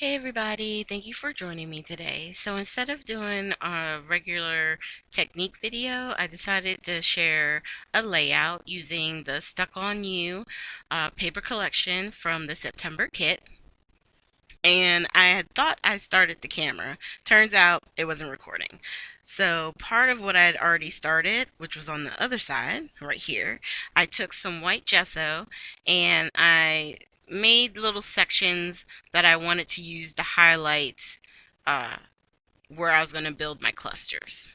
Hey everybody, thank you for joining me today. So instead of doing a regular technique video, I decided to share a layout using the Stuck On You paper collection from the September kit. And I had thought I started the camera. Turns out it wasn't recording. So part of what I had already started, which was on the other side, right here, I took some white gesso and I made little sections that I wanted to use to highlight uh, where I was going to build my clusters.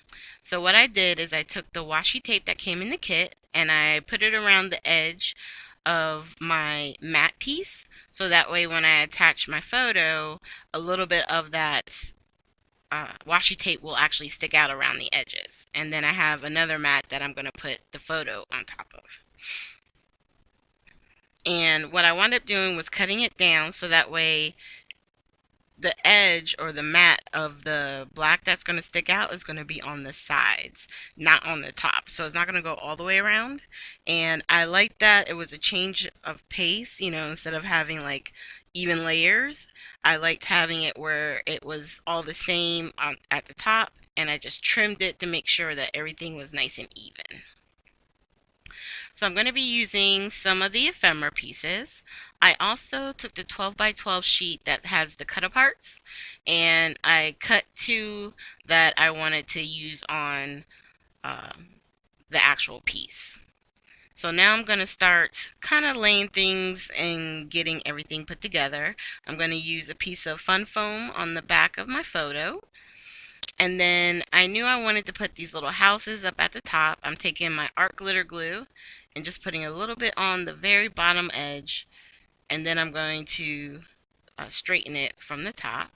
So what I did is I took the washi tape that came in the kit and I put it around the edge of my matte piece, so that way when I attach my photo, a little bit of that washi tape will actually stick out around the edges. And then I have another mat that I'm going to put the photo on top of. And what I wound up doing was cutting it down so that way the edge or the mat of the black that's going to stick out is going to be on the sides, not on the top. So it's not going to go all the way around. And I like that it was a change of pace, instead of having like even layers, I liked having it where it was all the same at the top, and I just trimmed it to make sure that everything was nice and even. So I'm going to be using some of the ephemera pieces. I also took the 12 by 12 sheet that has the cut aparts, and I cut two that I wanted to use on the actual piece. So now I'm going to start kind of laying things and getting everything put together. I'm going to use a piece of fun foam on the back of my photo. And then I knew I wanted to put these little houses up at the top. I'm taking my art glitter glue and just putting a little bit on the very bottom edge. And then I'm going to straighten it from the top.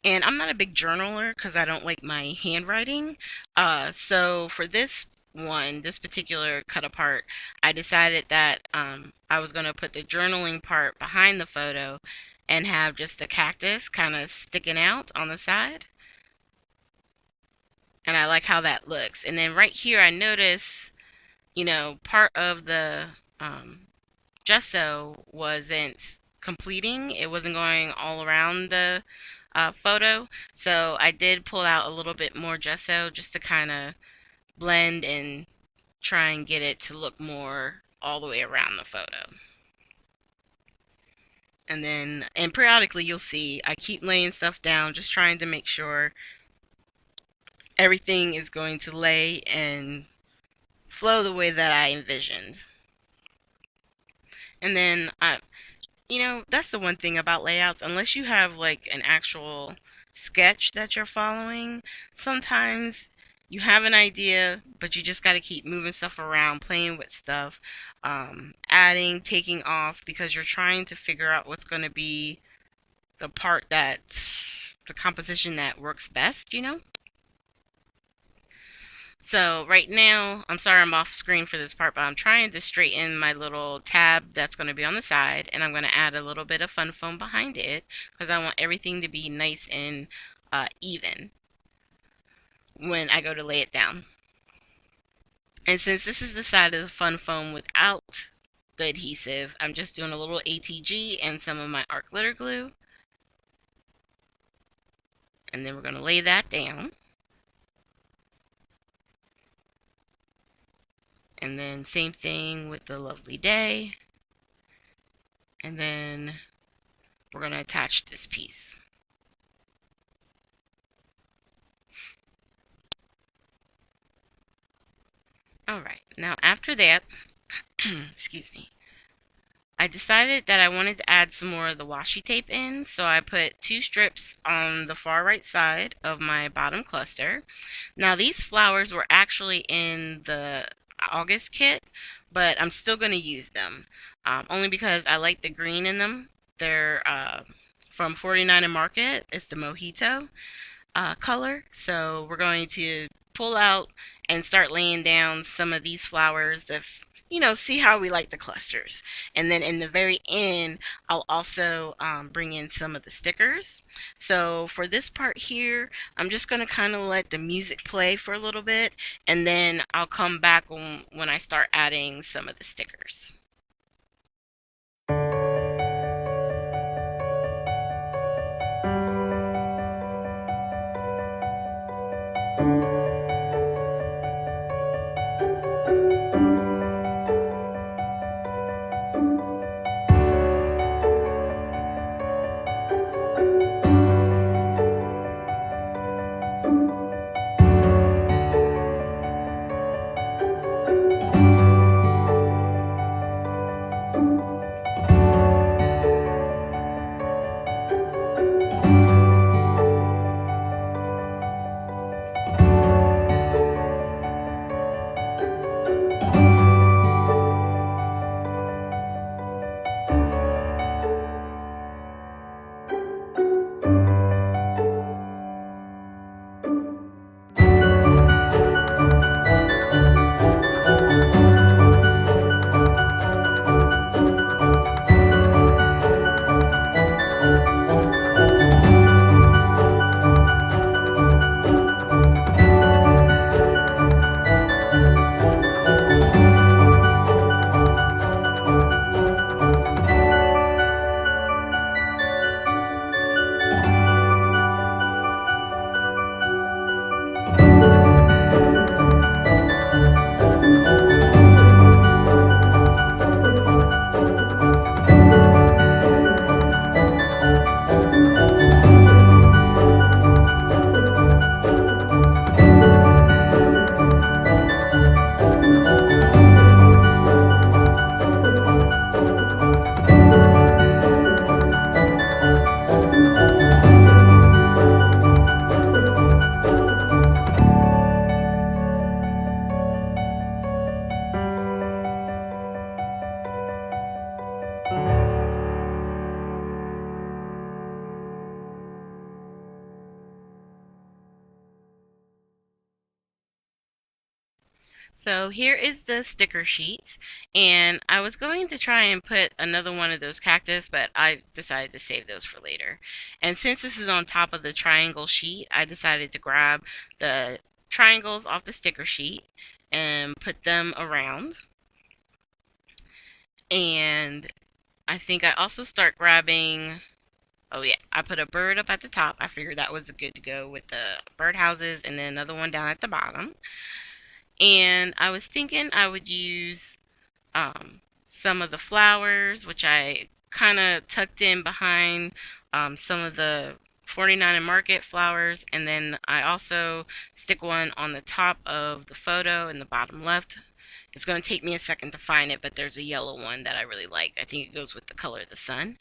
And I'm not a big journaler because I don't like my handwriting. So for this particular cut apart, I decided that I was going to put the journaling part behind the photo and have just the cactus kind of sticking out on the side. And I like how that looks. And then right here, I notice, part of the gesso wasn't completing. It wasn't going all around the photo. So I did pull out a little bit more gesso just to kind of blend and try and get it to look more all the way around the photo. And periodically you'll see I keep laying stuff down, just trying to make sure everything is going to lay and flow the way that I envisioned. And then that's the one thing about layouts. Unless you have like an actual sketch that you're following, sometimes you have an idea, but you just got to keep moving stuff around, playing with stuff, adding, taking off, because you're trying to figure out what's going to be the part that the composition that works best. So right now, I'm sorry I'm off screen for this part, but I'm trying to straighten my little tab that's going to be on the side, and I'm going to add a little bit of fun foam behind it because I want everything to be nice and even when I go to lay it down. And since this is the side of the fun foam without the adhesive, I'm just doing a little ATG and some of my art glitter glue. And then we're going to lay that down. And then same thing with the lovely day. And then we're going to attach this piece. Alright, now after that, excuse me, I decided that I wanted to add some more of the washi tape in, so I put two strips on the far right side of my bottom cluster. Now these flowers were actually in the August kit, but I'm still going to use them, only because I like the green in them. They're from 49 and Market. It's the Mojito color, so we're going to pull out and start laying down some of these flowers if see how we like the clusters. And then in the very end, I'll also bring in some of the stickers. So for this part here, I'm just going to kind of let the music play for a little bit, and then I'll come back when I start adding some of the stickers. So here is the sticker sheet, and I was going to try and put another one of those cactus, but I decided to save those for later. And since this is on top of the triangle sheet, I decided to grab the triangles off the sticker sheet and put them around. And I think I also start grabbing, oh yeah, I put a bird up at the top. I figured that was good to go with the birdhouses, and then another one down at the bottom. And I was thinking I would use some of the flowers, which I kind of tucked in behind some of the 49 and Market flowers, and then I also stick one on the top of the photo in the bottom left. It's going to take me a second to find it, but there's a yellow one that I really like. I think it goes with the color of the sun.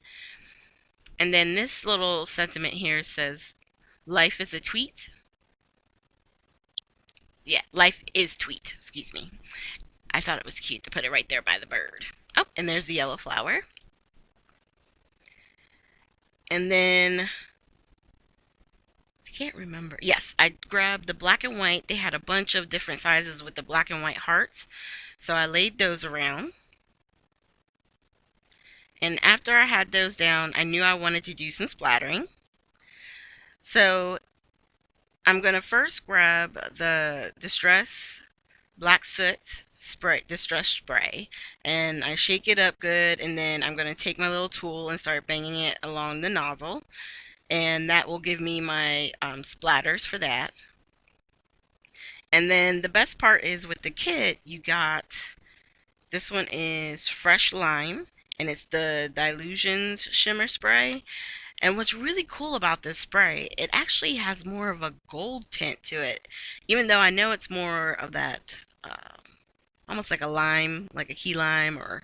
And then this little sentiment here says, "Life is a tweet." Yeah, life is tweet, excuse me. I thought it was cute to put it right there by the bird. Oh, and there's the yellow flower. And then I can't remember. Yes, I grabbed the black and white. They had a bunch of different sizes with the black and white hearts. So I laid those around. And after I had those down, I knew I wanted to do some splattering. So I'm going to first grab the Distress Black Soot Distress Spray, and I shake it up good, and then I'm going to take my little tool and start banging it along the nozzle, and that will give me my splatters for that. And then the best part is with the kit, you got, this one is Fresh Lime, and it's the Dilutions Shimmer Spray. And what's really cool about this spray, it actually has more of a gold tint to it, even though I know it's more of that almost like a lime, like a key lime, or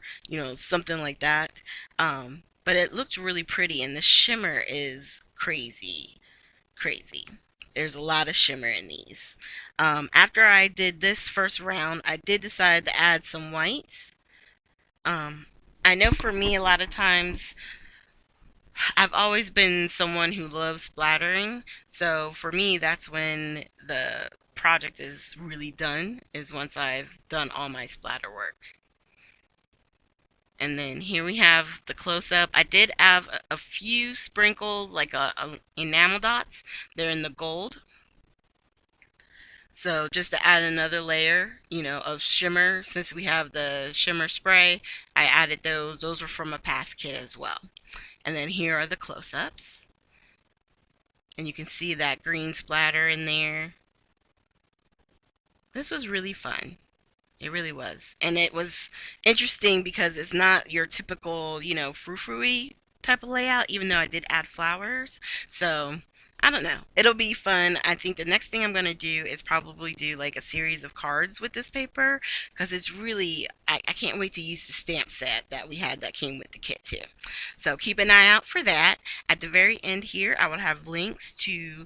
something like that. But it looks really pretty, and the shimmer is crazy, crazy. There's a lot of shimmer in these. After I did this first round, I did decide to add some whites. I know for me, a lot of times, I've always been someone who loves splattering. So for me, that's when the project is really done, is once I've done all my splatter work. And then here we have the close-up. I did have a few sprinkles, like a enamel dots. They're in the gold. So just to add another layer, of shimmer, since we have the shimmer spray, I added those. Those were from a past kit as well. And then here are the close-ups. And you can see that green splatter in there. This was really fun. It really was. And it was interesting because it's not your typical, frou-frou-y type of layout, even though I did add flowers. So, I don't know. It'll be fun. I think the next thing I'm going to do is probably do like a series of cards with this paper, because it's really, I can't wait to use the stamp set that we had that came with the kit too. So keep an eye out for that. At the very end here, I will have links to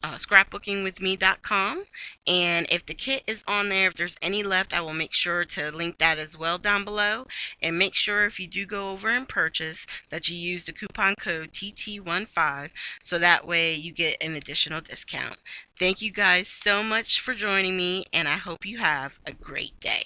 scrapbookingwithme.com, and if the kit is on there, if there's any left, I will make sure to link that as well down below. And make sure if you do go over and purchase that you use the coupon code TT15, so that way you get an additional discount. Thank you guys so much for joining me, and I hope you have a great day.